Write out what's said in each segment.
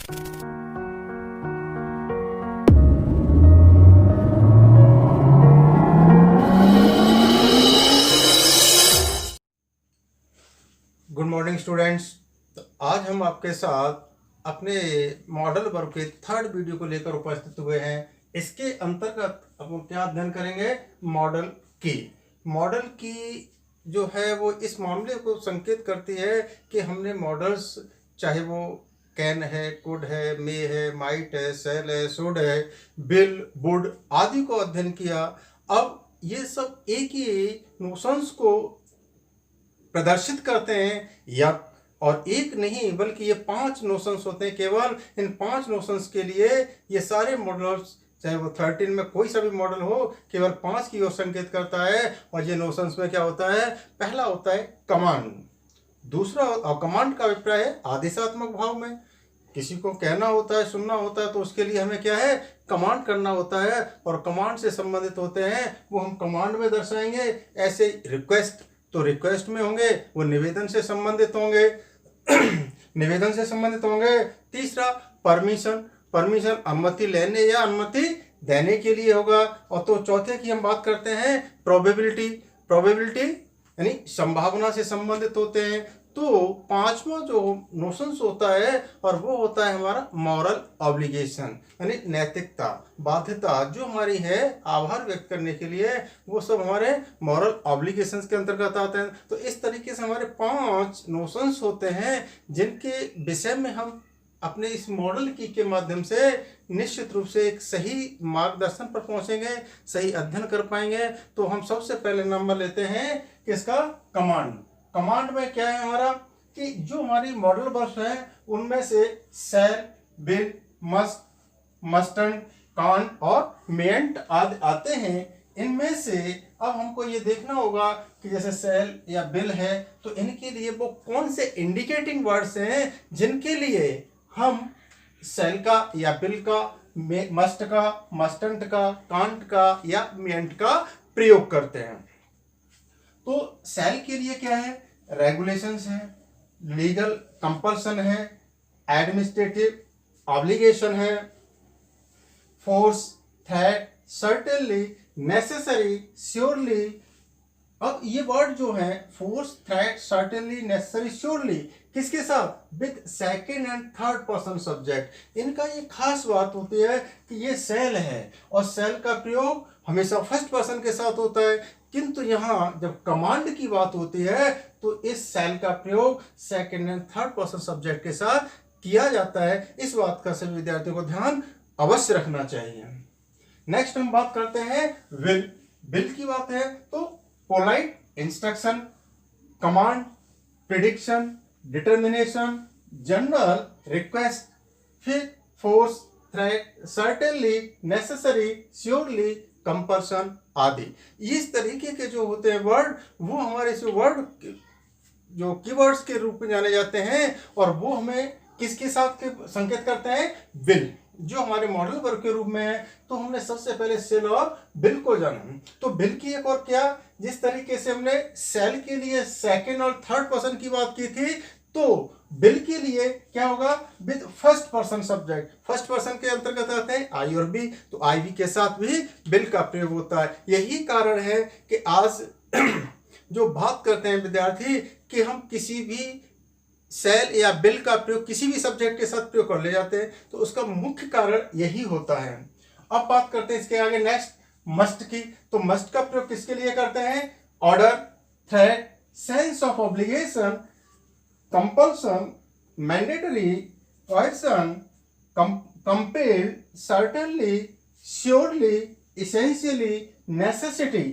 Good morning students. तो आज हम आपके साथ अपने मॉडल वर्क के थर्ड वीडियो को लेकर उपस्थित हुए हैं। इसके अंतर्गत हम क्या अध्ययन करेंगे? मॉडल की जो है वो इस मामले को संकेत करती है कि हमने मॉडल्स, चाहे वो कैन है, कुड है, मे है, माइट है, सेल है, शुड है, बिल, वुड आदि को अध्ययन किया। अब ये सब एक ही नोशंस को प्रदर्शित करते हैं, या और एक नहीं बल्कि ये 5 नोशंस होते हैं। केवल इन 5 नोशंस के लिए ये सारे मॉडल्स, चाहे वो 13 में कोई सा भी मॉडल हो, केवल 5 की ओर संकेत करता है। और ये नोशंस में क्या होता है? पहला होता है कमांड। दूसरा, और कमांड का अभिप्राय है आदेशात्मक भाव में। किसी को कहना होता है, सुनना होता है, तो उसके लिए हमें क्या है? कमांड करना होता है। और कमांड से संबंधित होते हैं वो हम कमांड में दर्शाएंगे। ऐसे रिक्वेस्ट तो रिक्वेस्ट में होंगे, वो निवेदन से संबंधित होंगे निवेदन से संबंधित होंगे। तीसरा परमिशन अनुमति लेने या अनुमति देने के लिए होगा। और तो चौथे की हम बात करते हैं प्रोबेबिलिटी यानी संभावना से संबंधित होते हैं। तो पांचवा जो नोशंस होता है और वो होता है हमारा मॉरल ऑब्लिगेशन यानी नैतिकता, बाध्यता जो हमारी है आभार व्यक्त करने के लिए, वो सब हमारे मॉरल ऑब्लिगेशंस के अंतर्गत आते हैं। तो इस तरीके से हमारे 5 नोशंस होते हैं जिनके विषय में हम अपने इस मॉडल की के माध्यम से निश्चित रूप से एक सही मार्गदर्शन पर पहुंचेंगे, सही अध्ययन कर पाएंगे। तो हम सबसे पहले नंबर लेते हैं किसका? कमांड में क्या है हमारा कि जो हमारी मॉडल वर्ब्स है उनमें से शैल, विल, मस्ट, मस्टर्ड, कान और मेंट आदि आते हैं। इनमें से अब हमको ये देखना होगा कि जैसे शैल या विल है तो इनके लिए वो कौन से इंडिकेटिंग वर्ड्स हैं जिनके लिए हम शैल का या विल का, मस्ट का, मस्टर्ड का, कांट का या मेंट का प्रयोग करते हैं। तो शैल के लिए क्या है? रेगुलेशंस है, लीगल कंपल्सन है, एडमिनिस्ट्रेटिव ऑब्लिगेशन है, force, threat, certainly, necessary, surely. अब ये वर्ड जो है force, threat, certainly, necessary, surely, किसके साथ? With second and third person subject. इनका ये खास बात होती है कि ये शैल है और शैल का प्रयोग हमेशा फर्स्ट पर्सन के साथ होता है, किंतु यहाँ जब कमांड की बात होती है तो इस शैल का प्रयोग second and third person subject के साथ किया जाता है। इस बात का सभी विद्यार्थियों को ध्यान अवश्य रखना चाहिए। नेक्स्ट हम बात करते हैं विल की बात है तो polite instruction, command, prediction, determination, general request, फिर force, threat, certainly, necessary, surely, compulsion आदि। इस तरीके के जो होते हैं वर्ड वो हमारे से वर्ड जो कीवर्ड्स के रूप में जाने जाते हैं और वो हमें किसके साथ के संकेत करते हैं? विल, जो हमारे मॉडल वर्ग के रूप में है। तो हमने सबसे पहले सेल और बिल को जाना। तो बिल की एक और क्या, जिस तरीके से हमने सेल के लिए सेकंड और थर्ड पर्सन की बात की थी, तो बिल के लिए क्या होगा? With first person subject. First person के अंतर्गत आते हैं आई और बी, तो आई बी के साथ भी बिल का प्रयोग होता है। यही कारण है कि आज जो बात करते हैं विद्यार्थी कि हम किसी भी सेल या बिल का प्रयोग किसी भी सब्जेक्ट के साथ प्रयोग कर ले जाते हैं, तो उसका मुख्य कारण यही होता है। अब बात करते हैं इसके आगे नेक्स्ट मस्ट की। तो मस्ट का प्रयोग किसके लिए करते हैं? Order, threat, sense of obligation, compulsion, mandatory, coercion, compelled, certainly, surely, essentially, necessity,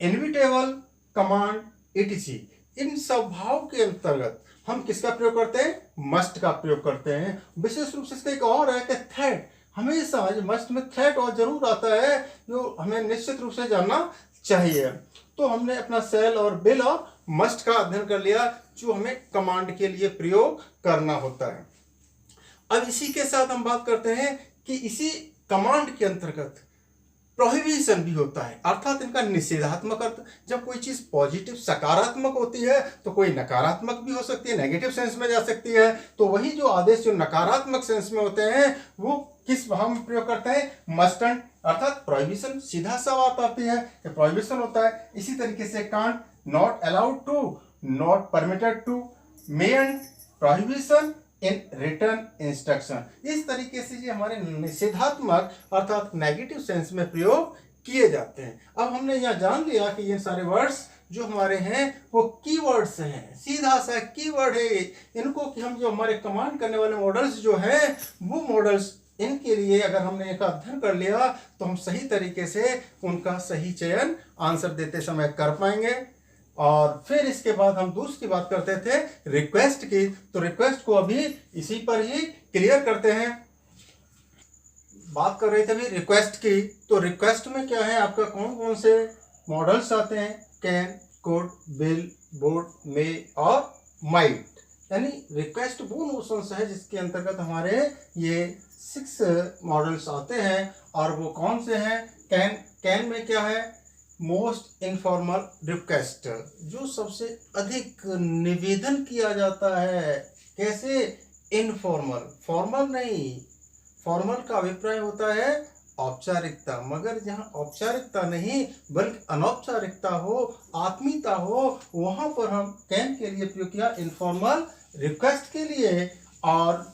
inevitable, command, etc. इन सब भाव के अंतर्गत हम किसका प्रयोग करते हैं? मस्ट का प्रयोग करते हैं। विशेष रूप से इसका एक और है कि थ्रेट, हमेशा मस्ट में थ्रेट और जरूर आता है जो हमें निश्चित रूप से जानना चाहिए। तो हमने अपना सेल और बिल और मस्ट का अध्ययन कर लिया जो हमें कमांड के लिए प्रयोग करना होता है। अब इसी के साथ हम बात करते हैं कि इसी कमांड के अंतर्गत प्रोहिबिशन भी होता है, अर्थात इनका निषेधात्मक अर्थ। जब कोई चीज पॉजिटिव सकारात्मक होती है तो कोई नकारात्मक भी हो सकती है, नेगेटिव सेंस में जा सकती है। तो वही जो आदेश जो नकारात्मक सेंस में होते हैं वो किस भाव में प्रयोग करते हैं, मस्ट एंड, अर्थात प्रोहिबिशन। सीधा सा बात आती है कि प्रोहिबिशन होता है। इसी तरीके से can't, not allowed to, not permitted to, may and prohibition in return instruction. इस तरीके से ये हमारे निषेधात्मक अर्थात नेगेटिव सेंस में प्रयोग किए जाते हैं। अब हमने यहाँ जान लिया कि ये सारे वर्ड्स जो हमारे हैं वो कीवर्ड्स हैं, सीधा सा कीवर्ड है इनको कि हम जो हमारे कमांड करने वाले मॉडल्स जो हैं वो मॉडल्स, इनके लिए अगर हमने एक अध्ययन कर लिया तो हम सही तरीके से उनका सही चयन आंसर देते समय कर पाएंगे। और फिर इसके बाद हम दूसरी बात करते थे रिक्वेस्ट की, तो रिक्वेस्ट को अभी इसी पर ही क्लियर करते हैं। बात कर रहे थे अभी रिक्वेस्ट की, तो रिक्वेस्ट में क्या है आपका कौन कौन से मॉडल्स आते हैं, कैन, कुड, विल, वुड, मे और माइट। यानी रिक्वेस्ट वो नोशंस है जिसके अंतर्गत हमारे ये 6 मॉडल्स आते हैं। और वो कौन से हैं, कैन में क्या है, मोस्ट इनफॉर्मल रिक्वेस्ट, जो सबसे अधिक निवेदन किया जाता है। कैसे, इनफॉर्मल, फॉर्मल नहीं। फॉर्मल का अभिप्राय होता है औपचारिकता, मगर जहाँ औपचारिकता नहीं बल्कि अनौपचारिकता हो, आत्मीयता हो, वहां पर हम कैन के लिए प्रयोग किया इनफॉर्मल रिक्वेस्ट के लिए। और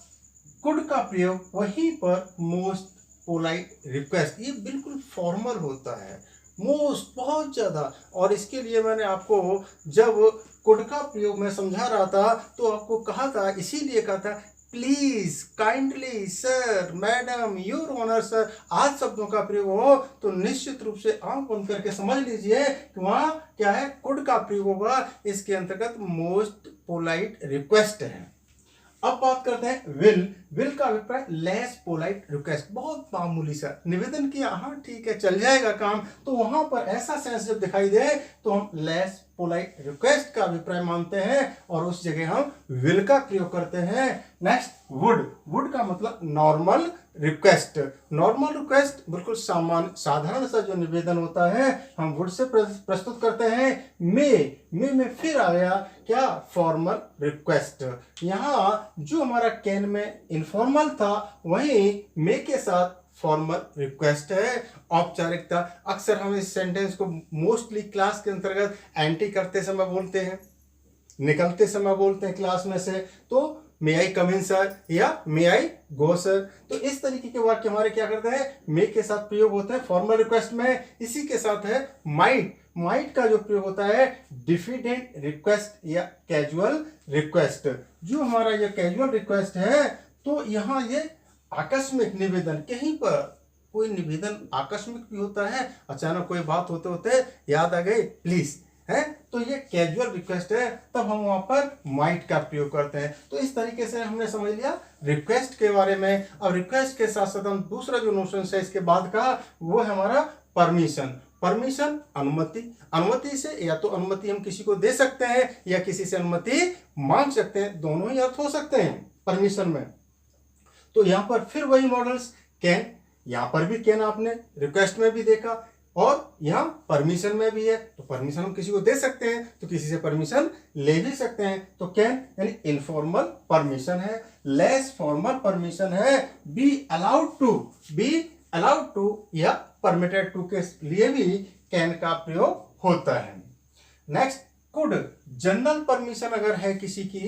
कुड का प्रयोग वहीं पर मोस्ट पोलाइट रिक्वेस्ट, ये बिल्कुल फॉर्मल होता है, मोस्ट बहुत ज्यादा। और इसके लिए मैंने आपको जब कुड का प्रयोग मैं समझा रहा था तो आपको कहा था, इसीलिए कहा था please, kindly, sir, madam, your honour sir, आज शब्दों का प्रयोग हो तो निश्चित रूप से आंख बंद करके समझ लीजिए कि वहां क्या है, कुड का प्रयोग होगा। इसके अंतर्गत मोस्ट पोलाइट रिक्वेस्ट है। अब बात करते हैं विल का अभिप्राय लेस पोलाइट रिक्वेस्ट, बहुत मामूली सा निवेदन किया, हाँ ठीक है चल जाएगा काम, तो वहां पर ऐसा सेंस जब दिखाई दे तो हम लेस पोलाइट रिक्वेस्ट का अभिप्राय मानते हैं और उस जगह हम विल का प्रयोग करते हैं। नेक्स्ट वुड का मतलब नॉर्मल रिक्वेस्ट। नॉर्मल रिक्वेस्ट बिल्कुल सामान्य साधारण सा जो निवेदन होता है हम वुड से प्रस्तुत करते हैं। मे में फिर आ गया क्या, फॉर्मल रिक्वेस्ट। यहाँ जो हमारा कैन में इनफॉर्मल था वहीं मे के साथ फॉर्मल रिक्वेस्ट है, औपचारिकता। अक्सर हम इस सेंटेंस को मोस्टली क्लास के अंतर्गत एंटी करते समय बोलते हैं, निकलते समय बोलते हैं क्लास में से, तो मे आई कम इन सर या मे आई गो सर। तो इस तरीके के वाक्य हमारे क्या करते हैं, मे के साथ प्रयोग होता है फॉर्मल रिक्वेस्ट में। इसी के साथ है माइट का जो प्रयोग होता है डिफिडेंट रिक्वेस्ट या कैजुअल रिक्वेस्ट। जो हमारा ये कैजुअल रिक्वेस्ट है तो यहाँ ये आकस्मिक निवेदन, कहीं पर कोई निवेदन आकस्मिक भी होता है, अचानक कोई बात होते होते याद आ गई प्लीज है, तो ये कैजुअल रिक्वेस्ट है, तब हम वहां पर माइट का प्रयोग करते हैं। तो इस तरीके से हमने समझ लिया रिक्वेस्ट के बारे में। अब रिक्वेस्ट के साथ साथ हम दूसरा जो नोशन है इसके बाद का वो है हमारा परमिशन, अनुमति से, या तो अनुमति हम किसी को दे सकते हैं या किसी से अनुमति मांग सकते हैं, दोनों ही अर्थ हो सकते हैं परमिशन में। तो यहाँ पर फिर वही मॉडल्स कैन, यहाँ पर भी कैन आपने रिक्वेस्ट में भी देखा और यहाँ परमिशन में भी है, तो परमिशन हम किसी को दे सकते हैं तो किसी से परमिशन ले भी सकते हैं। तो कैन यानी इनफॉर्मल परमिशन है, लेस फॉर्मल परमिशन है, बी अलाउड टू या परमिटेड टू के लिए भी कैन का प्रयोग होता है। नेक्स्ट कुड, जनरल परमिशन अगर है किसी की,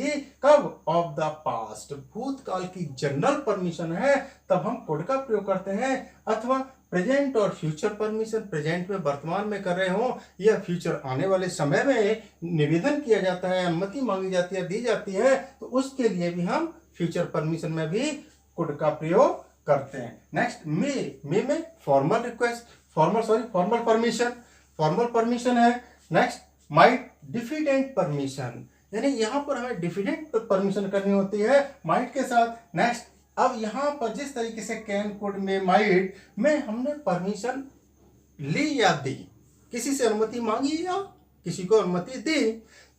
कब, ऑफ द पास्ट, भूतकाल की जनरल परमिशन है तब हम कुड का प्रयोग करते हैं। अथवा प्रेजेंट और फ्यूचर परमिशन, प्रेजेंट में वर्तमान में कर रहे हो या फ्यूचर आने वाले समय में निवेदन किया जाता है, अनुमति मांगी जाती है, दी जाती है, तो उसके लिए भी हम फ्यूचर परमिशन में भी कुड का प्रयोग करते हैं। नेक्स्ट मे में फॉर्मल परमिशन है। नेक्स्ट माइट, डिफिडेंट परमिशन, यानी यहाँ पर हमें डिफिडेंट परमिशन करनी होती है माइट के साथ। नेक्स्ट, अब यहाँ पर जिस तरीके से कैन, कुड, में, माइट में हमने परमिशन ली या दी, किसी से अनुमति मांगी या किसी को अनुमति दी,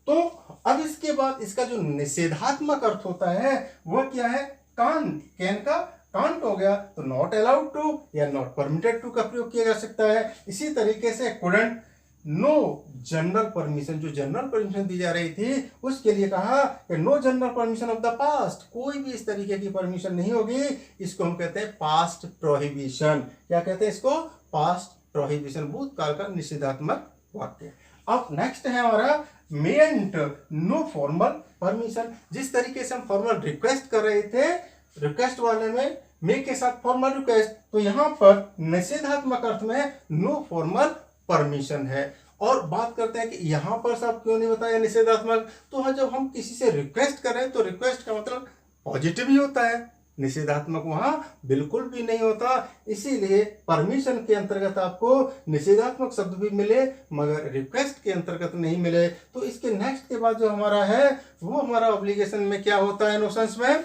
तो अब इसके बाद इसका जो निषेधात्मक अर्थ होता है वह क्या है, कैन का कांट हो गया तो नॉट अलाउड टू या नॉट परमिटेड टू का प्रयोग किया जा सकता है। इसी तरीके से कुडंट, नो जनरल परमिशन, जो जनरल परमिशन दी जा रही थी उसके लिए कहा कि no general permission of the past, कोई भी इस तरीके की परमिशन नहीं होगी। इसको हम कहते हैं पास्ट प्रोहिबिशन। क्या कहते हैं इसको? पास्ट प्रोहिबिशन, भूतकाल का निषेधात्मक वाक्य। अब नेक्स्ट है हमारा मेंट नो फॉर्मल परमिशन। जिस तरीके से हम फॉर्मल रिक्वेस्ट कर रहे थे, रिक्वेस्ट वाले में मे के साथ फॉर्मल रिक्वेस्ट, तो यहां पर निषेधात्मक अर्थ में नो फॉर्मल परमिशन है। और बात करते हैं कि यहां पर सब क्यों नहीं बताया निषेधात्मक, तो जब हम किसी से रिक्वेस्ट कर रहे हैं तो रिक्वेस्ट का मतलब पॉजिटिव ही होता है, निषेधात्मक वहां बिल्कुल भी नहीं होता। इसीलिए परमिशन के अंतर्गत आपको निषेधात्मक शब्द भी मिले मगर रिक्वेस्ट के अंतर्गत नहीं मिले। तो इसके नेक्स्ट के बाद जो हमारा है वो हमारा ऑब्लिगेशन में क्या होता है नोशंस में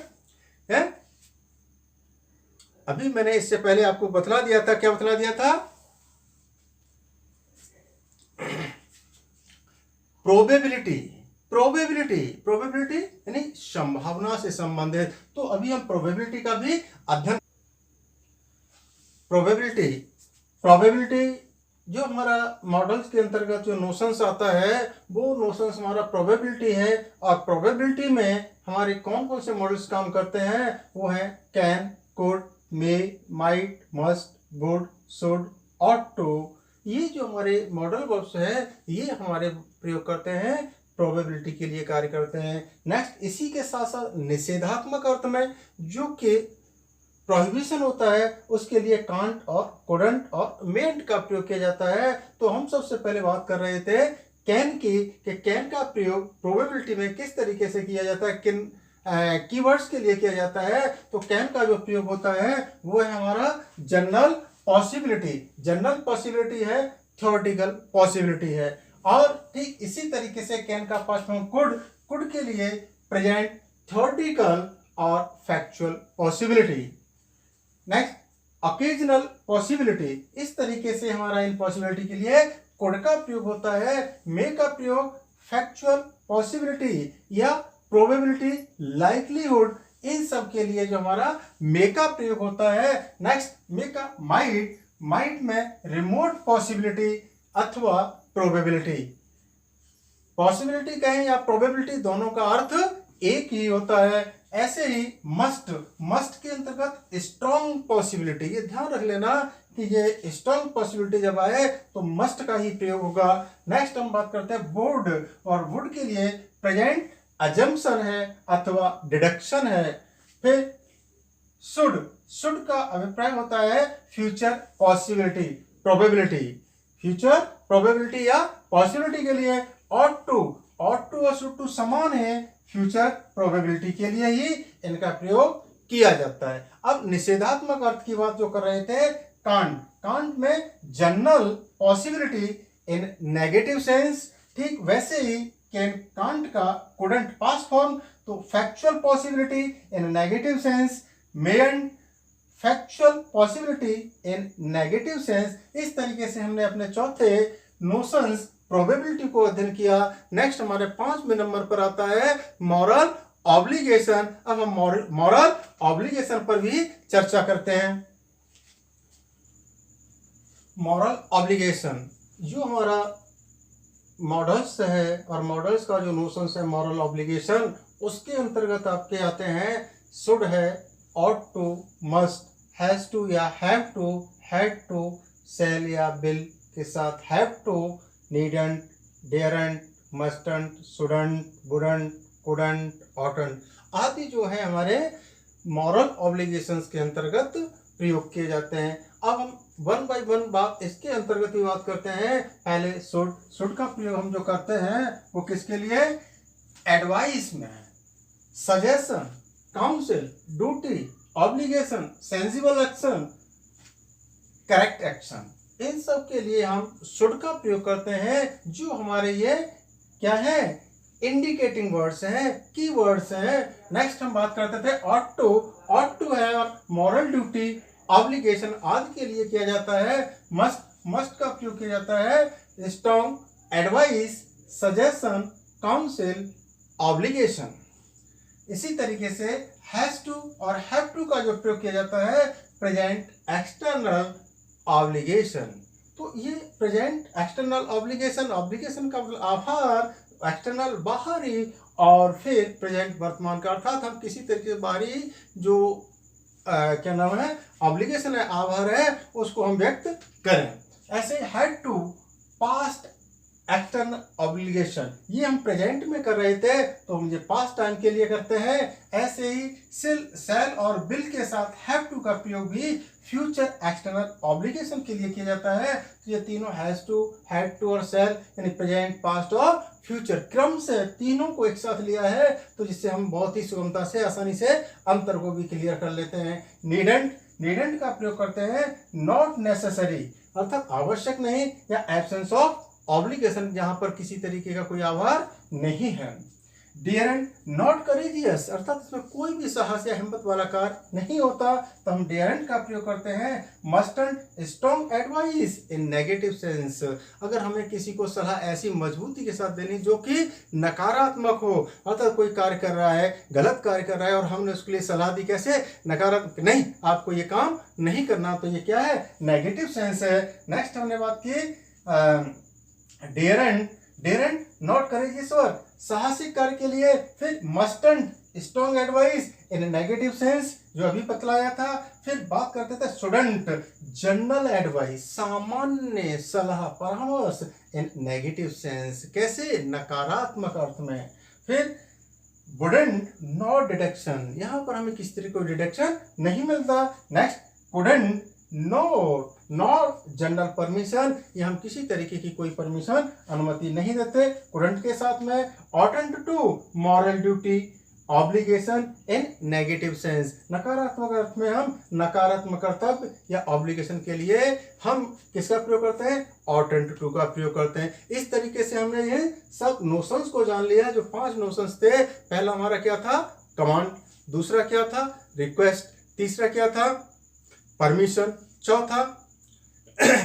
है? अभी मैंने इससे पहले आपको बतला दिया था, क्या बतला दिया था? प्रोबेबिलिटी, प्रोबेबिलिटी, प्रोबेबिलिटी यानी संभावना से संबंधित। तो अभी हम प्रोबेबिलिटी का भी अध्ययन, प्रोबेबिलिटी, प्रोबेबिलिटी जो हमारा मॉडल्स के अंतर्गत जो नोशंस आता है वो नोशंस हमारा प्रोबेबिलिटी है। और प्रोबेबिलिटी में हमारे कौन कौन से मॉडल्स काम करते हैं? वो है can, could, may, might, must, would, should, ought to. ये जो हमारे मॉडल वर्ब्स है ये हमारे प्रयोग करते हैं, प्रोबेबिलिटी के लिए कार्य करते हैं। नेक्स्ट इसी के साथ साथ निषेधात्मक अर्थ में जो कि प्रोहिबिशन होता है उसके लिए कांट और कुडंट और मेंट का प्रयोग किया जाता है। तो हम सबसे पहले बात कर रहे थे कैन की, कि कैन का प्रयोग प्रोबेबिलिटी में किस तरीके से किया जाता है, किन कीवर्ड्स के लिए किया जाता है। तो कैन का जो प्रयोग होता है वो है हमारा जनरल पॉसिबिलिटी, जनरल पॉसिबिलिटी है, थ्योरेटिकल पॉसिबिलिटी है। और ठीक इसी तरीके से कैन का फर्स्ट फॉर्म कुड, कुड के लिए प्रेजेंट, थ्योरेटिकल और factual possibility. Next occasional possibility, इस तरीके से हमारा इन पॉसिबिलिटी के लिए कुड का प्रयोग होता है। मे का प्रयोग फैक्चुअल पॉसिबिलिटी या प्रोबेबिलिटी, लाइकलीहुड, इन सब के लिए जो हमारा मे का प्रयोग होता है। नेक्स्ट मे का माइट, माइट में रिमोट पॉसिबिलिटी अथवा प्रोबेबिलिटी। पॉसिबिलिटी कहें या प्रोबेबिलिटी दोनों का अर्थ एक ही होता है। ऐसे ही मस्ट, मस्ट के अंतर्गत स्ट्रॉन्ग पॉसिबिलिटी, ये ध्यान रख लेना कि ये स्ट्रॉन्ग पॉसिबिलिटी जब आए तो मस्ट का ही प्रयोग होगा। नेक्स्ट हम बात करते हैं वुड, और वुड के लिए प्रेजेंट अजम्पशन है अथवा डिडक्शन है। फिर शुड, शुड का अभिप्राय होता है future possibility, probability, future probability या पॉसिबिलिटी के लिए। ऑट टू, ऑट टू और शुड टू समान है, फ्यूचर प्रोबेबिलिटी के लिए ही इनका प्रयोग किया जाता है। अब निषेधात्मक अर्थ की बात जो कर रहे थे, कांट, कांट में general possibility in negative sense, ठीक वैसे ही कांट का कुडंट पास्ट फॉर्म, तो factual possibility in negative sense, meant factual possibility in negative sense. इस तरीके से हमने अपने चौथे नोशंस प्रोबेबिलिटी को अध्ययन किया। नेक्स्ट हमारे 5वें नंबर पर आता है मॉरल ऑब्लिगेशन। अब हम मॉरल ऑब्लिगेशन पर भी चर्चा करते हैं। मॉरल ऑब्लिगेशन जो हमारा मॉडल्स है और मॉडल्स का जो नोशंस है मॉरल ऑब्लिगेशन, उसके अंतर्गत आपके आते हैं शुड है, ought to, must, has to या have to, had to, shall या will के साथ have to, needn't, daren't, mustn't, shouldn't, wouldn't, couldn't, oughtn't आदि जो है हमारे मॉरल ऑब्लिगेशंस के अंतर्गत प्रयोग किए जाते हैं। अब हम वन बाय वन बात इसके अंतर्गत भी बात करते हैं। पहले शुड, शुड का प्रयोग हम जो करते हैं वो किसके लिए? एडवाइस में, suggestion, counsel, duty, obligation, sensible action, correct action, इन सब के लिए हम शुड का प्रयोग करते हैं। जो हमारे ये क्या है? इंडिकेटिंग वर्ड्स हैं, की वर्ड्स हैं। नेक्स्ट हम बात करते थे ऑट टू, ऑट टू है मॉरल ड्यूटी, ऑब्लिगेशन आदि के लिए किया जाता है। मस्ट, मस्ट का प्रयोग किया जाता है strong, advice, suggestion, council, obligation. इसी तरीके से हैज टू और हैव टू का जो प्रयोग किया जाता है प्रेजेंट एक्सटर्नल ऑब्लिगेशन। तो ये प्रेजेंट एक्सटर्नल ऑब्लिगेशन, ऑब्लिगेशन का मतलब आभार, एक्सटर्नल बाहरी, और फिर प्रेजेंट वर्तमान का, अर्थात हम किसी तरीके से बाहरी जो क्या नाम है ऑब्लिगेशन है, आभार है, उसको हम व्यक्त करें। ऐसे had to past external obligation, ये हम प्रेजेंट में कर रहे थे तो हम ये पास्ट टाइम के लिए करते हैं। ऐसे ही शैल और विल के साथ हैव टू का प्रयोग भी फ्यूचर एक्सटर्नल ऑब्लिगेशन के लिए किया जाता है। तो ये तीनों हैज टू, हैड टू और शैल यानी प्रेजेंट, पास्ट और फ्यूचर क्रम से तीनों को एक साथ लिया है, तो जिससे हम बहुत ही सुगमता से, आसानी से अंतर को भी क्लियर कर लेते हैं। नीडेंट, नीडेंट का प्रयोग करते हैं नॉट नेसेसरी, अर्थात आवश्यक नहीं, या एब्सेंस ऑफ ऑब्लिगेशन, जहां पर किसी तरीके का कोई आभार नहीं है। डेयरेंट नॉट करेजियस, अर्थात इसमें कोई भी साहस या हिम्मत वाला कार्य नहीं होता, तो हम डेयरेंट का प्रयोग करते हैं। Mustn't strong advice in negative sense, अगर हमें किसी को सलाह ऐसी मजबूती के साथ देनी जो कि नकारात्मक हो, अर्थात कोई कार्य कर रहा है, गलत कार्य कर रहा है और हमने उसके लिए सलाह दी कैसे, नकारात्मक, नहीं आपको ये काम नहीं करना, तो ये क्या है, नेगेटिव सेंस है। नेक्स्ट हमने बात की डेयरेंट, डेयरेंट नॉट करेजियस वर्क, साहसिक कार्य के लिए। फिर mustn't strong advice in negative sense, जो अभी बतलाया था। फिर बात करते थे शुडंट, जनरल एडवाइस, सामान्य सलाह परामर्श इन नेगेटिव सेंस, कैसे, नकारात्मक अर्थ में। फिर वुडंट नॉट डिडक्शन, यहां पर हमें किसी तरह को डिडक्शन नहीं मिलता। Next couldn't no, not general permission, ये हम किसी तरीके की कोई परमिशन, अनुमति नहीं देते। कुडंट के साथ में oughtn't to moral duty, obligation in negative sense, नकारात्मक अर्थ में हम नकारात्मक कर्तव्य या ऑब्लिगेशन के लिए हम किसका प्रयोग करते हैं, ऑटेंट टू का प्रयोग करते हैं। इस तरीके से हमने ये सब नोशंस को जान लिया, जो 5 नोशंस थे। पहला हमारा क्या था, कमांड, दूसरा क्या था, रिक्वेस्ट, तीसरा क्या था, परमिशन, चौथा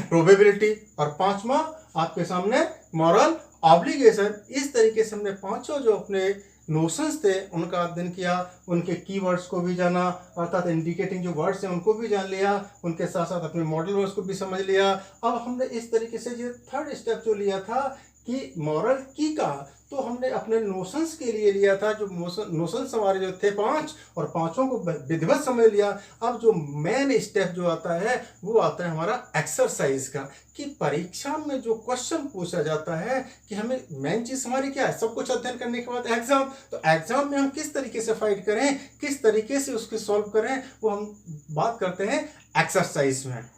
प्रोबेबिलिटी, और पांचवा आपके सामने मॉरल ऑब्लिगेशन। इस तरीके से हमने पांचों जो अपने नोशंस थे उनका अध्ययन किया, उनके कीवर्ड्स को भी जाना, अर्थात इंडिकेटिंग जो वर्ड्स हैं उनको भी जान लिया, उनके साथ साथ अपने मॉडल वर्ड्स को भी समझ लिया। अब हमने इस तरीके से ये थर्ड स्टेप जो लिया था कि मॉरल की का, तो हमने अपने नोशंस के लिए लिया था, जो नोशंस हमारे जो थे 5, और पांचों को विधिवत समझ लिया। अब जो मेन स्टेप जो आता है वो आता है हमारा एक्सरसाइज का, कि परीक्षा में जो क्वेश्चन पूछा जाता है कि हमें मेन चीज हमारी क्या है, सब कुछ अध्ययन करने के बाद एग्जाम, तो एग्जाम में हम किस तरीके से फाइट करें, किस तरीके से उसके सॉल्व करें, वो हम बात करते हैं एक्सरसाइज में।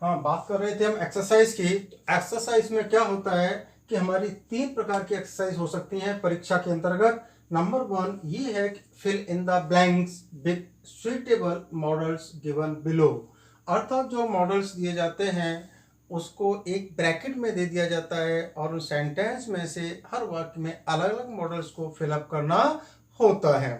हाँ, बात कर रहे थे हम एक्सरसाइज की। एक्सरसाइज में क्या होता है कि हमारी 3 प्रकार की एक्सरसाइज हो सकती हैं परीक्षा के अंतर्गत। नंबर 1 ये है कि fill in the blanks with suitable modals given below, अर्थात जो मॉडल्स दिए जाते हैं उसको एक ब्रैकेट में दे दिया जाता है और उन सेंटेंस में से हर वाक्य में अलग अलग मॉडल्स को फिलअप करना होता है।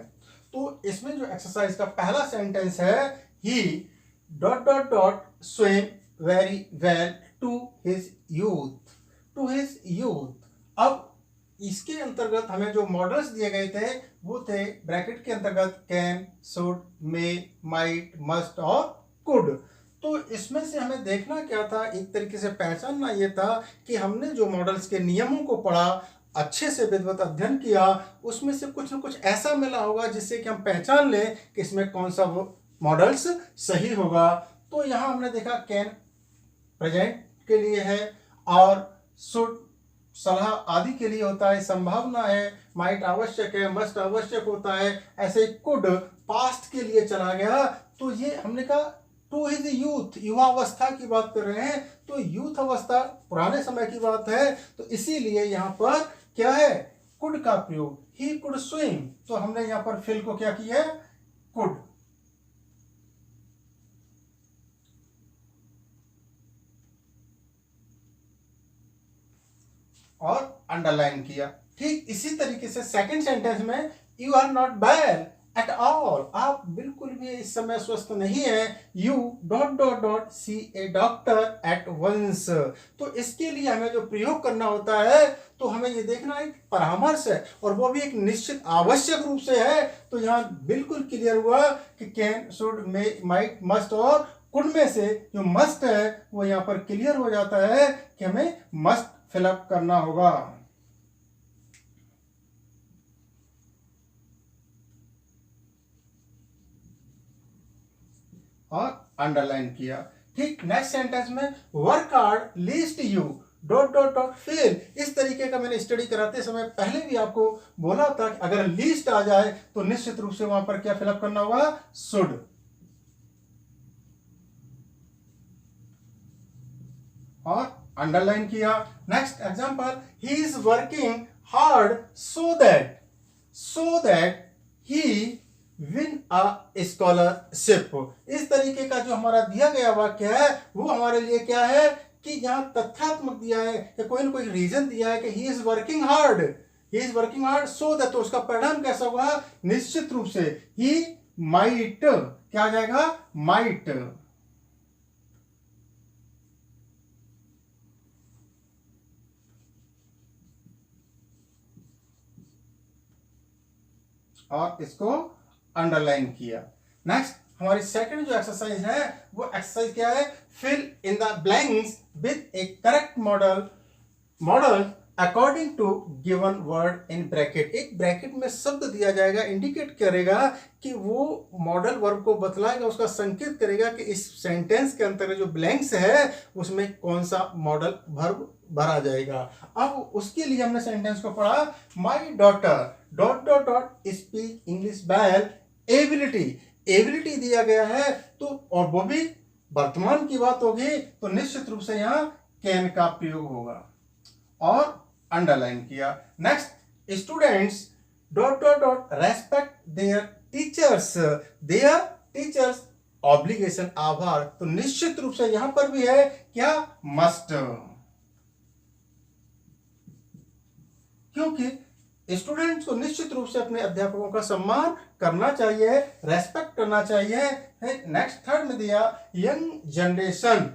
तो इसमें जो एक्सरसाइज का पहला सेंटेंस है, he dot dot dot swim very well to his youth, to his youth. अब इसके अंतर्गत हमें जो मॉडल्स दिए गए थे वो थे ब्रैकेट के अंतर्गत can, should, may, might, must और कुड। तो इसमें से हमें देखना क्या था, एक तरीके से पहचानना ये था कि हमने जो मॉडल्स के नियमों को पढ़ा, अच्छे से विधिवत अध्ययन किया, उसमें से कुछ न कुछ ऐसा मिला होगा जिससे कि हम पहचान लें कि इसमें कौन सा मॉडल्स सही होगा। तो यहाँ हमने देखा कैन प्रेजेंट के लिए है, और शुड सलाह आदि के लिए होता है, संभावना है, माइट आवश्यक है, मस्ट आवश्यक होता है, ऐसे कुड पास्ट के लिए चला गया। तो ये हमने कहा टू हिज यूथ, युवावस्था की बात कर रहे हैं, तो यूथ अवस्था पुराने समय की बात है, तो इसीलिए यहाँ पर क्या है, कुड का प्रयोग, ही कुड स्विम। तो हमने यहाँ पर फिल को क्या किया है, कुड, और अंडरलाइन किया। ठीक इसी तरीके से सेकंड सेंटेंस में you are not well at all, आप बिल्कुल भी इस समय स्वस्थ नहीं है। You dot dot dot see a doctor at once. तो इसके लिए हमें जो प्रयोग करना होता है, तो हमें ये देखना एक परामर्श है और वो भी एक निश्चित आवश्यक रूप से है। तो यहाँ बिल्कुल क्लियर हुआ कि can, should, may, might, must और कुड में से जो मस्ट है वो यहाँ पर क्लियर हो जाता है कि हमें मस्ट फिलअप करना होगा। और अंडरलाइन किया। ठीक, नेक्स्ट सेंटेंस में work hard least you dot dot dot fail. इस तरीके का मैंने स्टडी कराते समय पहले भी आपको बोला था कि अगर लीस्ट आ जाए तो निश्चित रूप से वहां पर क्या फिलअप करना होगा, शुड। और अंडरलाइन किया। Next example, he is working hard so that he win a scholarship. इस तरीके का जो हमारा दिया गया वाक्य है वो हमारे लिए क्या है कि यहाँ तथ्यात्मक दिया है या कोई ना कोई रीजन दिया है कि he is working hard so that, तो उसका परिणाम कैसा हुआ, निश्चित रूप से ही माइट, क्या आ जाएगा, माइट। और इसको अंडरलाइन किया। नेक्स्ट हमारी सेकंड जो एक्सरसाइज है वो एक्सरसाइज क्या है, fill in the blanks with a correct modal according to given word in bracket. एक ब्रैकेट में शब्द दिया जाएगा, इंडिकेट करेगा कि वो मॉडल वर्ब को बतलाएगा, उसका संकेत करेगा कि इस सेंटेंस के अंतर्गत जो ब्लैंक्स है उसमें कौन सा मॉडल वर्ब भरा जाएगा। अब उसके लिए हमने सेंटेंस को पढ़ा, my daughter dot dot dot speak English well ability दिया गया है, तो और वो भी वर्तमान की बात होगी तो निश्चित रूप से यहाँ कैन का प्रयोग होगा। और अंडरलाइन किया। Next, students dot dot dot respect there teachers obligation, आभार, तो निश्चित रूप से यहां पर भी है क्या, मस्ट, क्योंकि स्टूडेंट्स को निश्चित रूप से अपने अध्यापकों का सम्मान करना चाहिए, रेस्पेक्ट करना चाहिए। नेक्स्ट थर्ड में दिया, young generation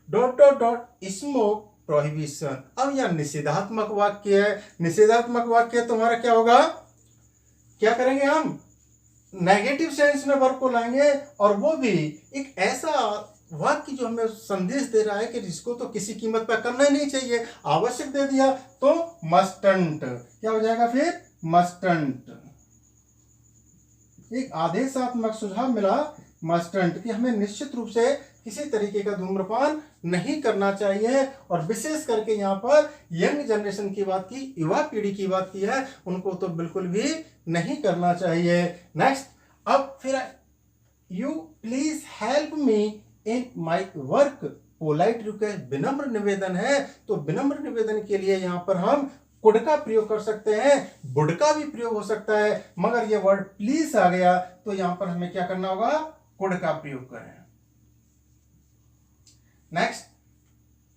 dot dot dot smoke prohibition. अब यह निषेधात्मक वाक्य है, निषेधात्मक वाक्य तुम्हारा क्या होगा, क्या करेंगे हम, नेगेटिव सेंस में वर्ब को लाएंगे और वो भी एक ऐसा वाक्य जो हमें संदेश दे रहा है कि जिसको तो किसी कीमत पर करना ही नहीं चाहिए, आवश्यक दे दिया तो मस्टंट, क्या हो जाएगा फिर, मस्टंट। एक आदेशात्मक सुझाव मिला मस्टंट कि हमें निश्चित रूप से किसी तरीके का धूम्रपान नहीं करना चाहिए, और विशेष करके यहाँ पर यंग जनरेशन की बात की, युवा पीढ़ी की बात की है, उनको तो बिल्कुल भी नहीं करना चाहिए। नेक्स्ट, अब फिर you please help me in my work, polite request, विनम्र निवेदन है, तो विनम्र निवेदन के लिए यहाँ पर हम कुड का प्रयोग कर सकते हैं, वुड का भी प्रयोग हो सकता है, मगर ये वर्ड प्लीज आ गया तो यहाँ पर हमें क्या करना होगा, कुड का प्रयोग करें। नेक्स्ट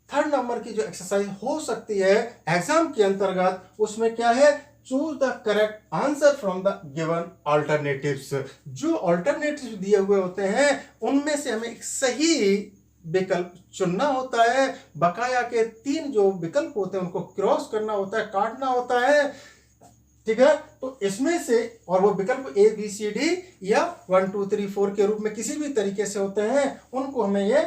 थर्ड नंबर की जो एक्सरसाइज हो सकती है एग्जाम के अंतर्गत, उसमें क्या है, choose the correct answer from the given alternatives. जो ऑल्टरनेटिव्स दिए हुए होते हैं उनमें से हमें एक सही विकल्प चुनना होता है। बकाया के 3 जो विकल्प होते हैं उनको क्रॉस करना होता है, काटना होता है, ठीक है। तो इसमें से, और वो विकल्प ए बी सी डी या 1 2 3 4 के रूप में किसी भी तरीके से होते हैं, उनको हमें ये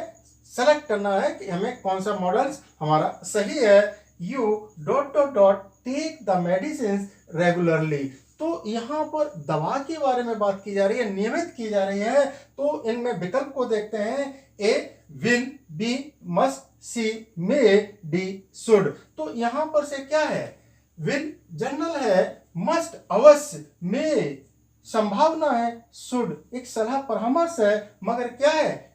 सेलेक्ट करना है कि हमें कौन सा मॉडल्स हमारा सही है। You dot dot dot take the medicine regularly, तो यहाँ पर दवा के बारे में बात की जा रही है, नियमित की जा रही है, तो इनमें विकल्प को देखते हैं, A will, B must, C may, D should. तो यहाँ पर से क्या है, विल जनरल है, मस्ट अवश्य, मे संभावना है, शुड एक सलाह परामर्श है, मगर क्या है,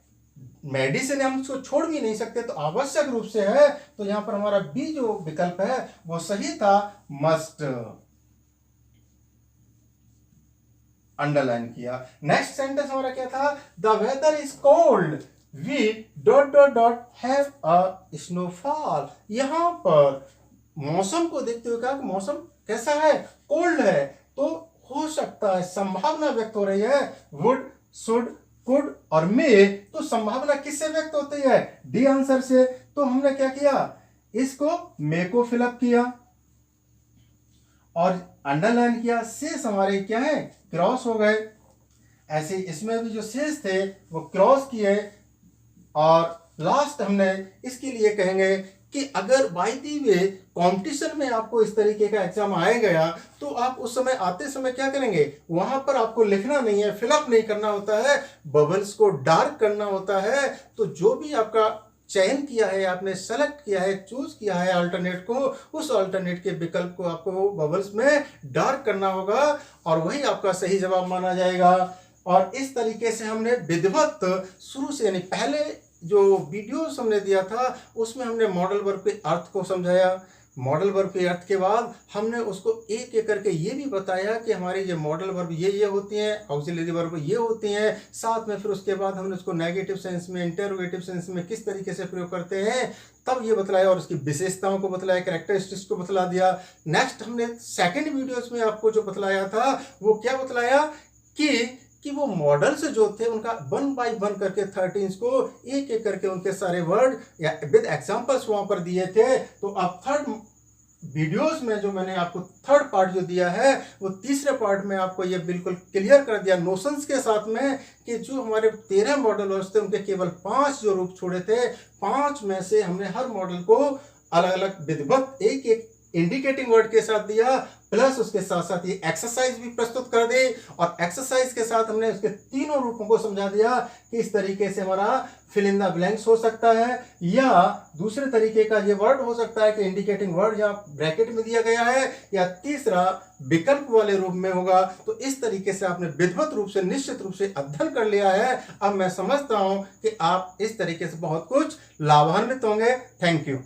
मेडिसिन हम उसको छोड़ भी नहीं सकते तो आवश्यक रूप से है, तो यहां पर हमारा बी जो विकल्प है वो सही था, मस्ट, अंडरलाइन किया। नेक्स्ट सेंटेंस हमारा क्या था, the weather is cold, we dot dot dot have a snowfall. यहां पर मौसम को देखते हुए कहा कि मौसम कैसा है, कोल्ड है, तो हो सकता है, संभावना व्यक्त हो रही है। वुड, शुड, कुड और मे, तो संभावना किससे व्यक्त होती है? डी आंसर से। तो हमने क्या किया, इसको मे को फिलअप किया और अंडरलाइन किया, शेष हमारे क्या है, क्रॉस हो गए। ऐसे इसमें भी जो शेष थे वो क्रॉस किए। और लास्ट हमने इसके लिए कहेंगे कि अगर बाय द वे कंपटीशन में आपको इस तरीके का एग्जाम आया गया, तो आप उस समय आते समय क्या करेंगे, वहां पर आपको लिखना नहीं है, फिलअप नहीं करना होता है, बबल्स को डार्क करना होता है। तो जो भी आपका चयन किया है, आपने सेलेक्ट किया है, चूज किया है अल्टरनेट को, उस अल्टरनेट के विकल्प को आपको बबल्स में डार्क करना होगा और वही आपका सही जवाब माना जाएगा। और इस तरीके से हमने विधिवत शुरू से, यानी पहले जो वीडियोस हमने दिया था उसमें हमने मॉडल वर्ब के अर्थ को समझाया। मॉडल वर्ब के अर्थ के बाद हमने उसको एक एक करके ये भी बताया कि हमारी ये मॉडल वर्ब ये होती हैं, ऑक्सिलरी वर्ब ये होती हैं। साथ में फिर उसके बाद हमने उसको नेगेटिव सेंस में, इंटरोगेटिव सेंस में किस तरीके से प्रयोग करते हैं तब ये बतलाया और उसकी विशेषताओं को बतलाया, कैरेक्टरिस्टिक्स को बतला दिया। नेक्स्ट हमने सेकेंड वीडियोज में आपको जो बतलाया था वो क्या बतलाया कि वो मॉडल्स जो थे उनका 1 बाय 1 करके 13 को एक एक करके उनके सारे वर्ड या विद एग्जांपल्स वहां पर दिए थे। तो अब थर्ड वीडियोस में जो मैंने आपको थर्ड पार्ट जो दिया है वो तीसरे पार्ट में आपको ये बिल्कुल क्लियर कर दिया नोशंस के साथ में कि जो हमारे 13 मॉडल वर्ड्स थे उनके केवल 5 जो रूप छोड़े थे, 5 में से हमने हर मॉडल को अलग अलग विधिवत एक एक इंडिकेटिंग वर्ड के साथ दिया, प्लस उसके साथ साथ ये एक्सरसाइज भी प्रस्तुत कर दी और एक्सरसाइज के साथ हमने उसके तीनों रूपों को समझा दिया कि इस तरीके से हमारा फिल इन द ब्लैंक्स हो सकता है, या दूसरे तरीके का ये वर्ड हो सकता है कि इंडिकेटिंग वर्ड जहाँ ब्रैकेट में दिया गया है, या तीसरा विकल्प वाले रूप में होगा। तो इस तरीके से आपने विधिवत रूप से, निश्चित रूप से अध्ययन कर लिया है। अब मैं समझता हूं कि आप इस तरीके से बहुत कुछ लाभान्वित होंगे। Thank you.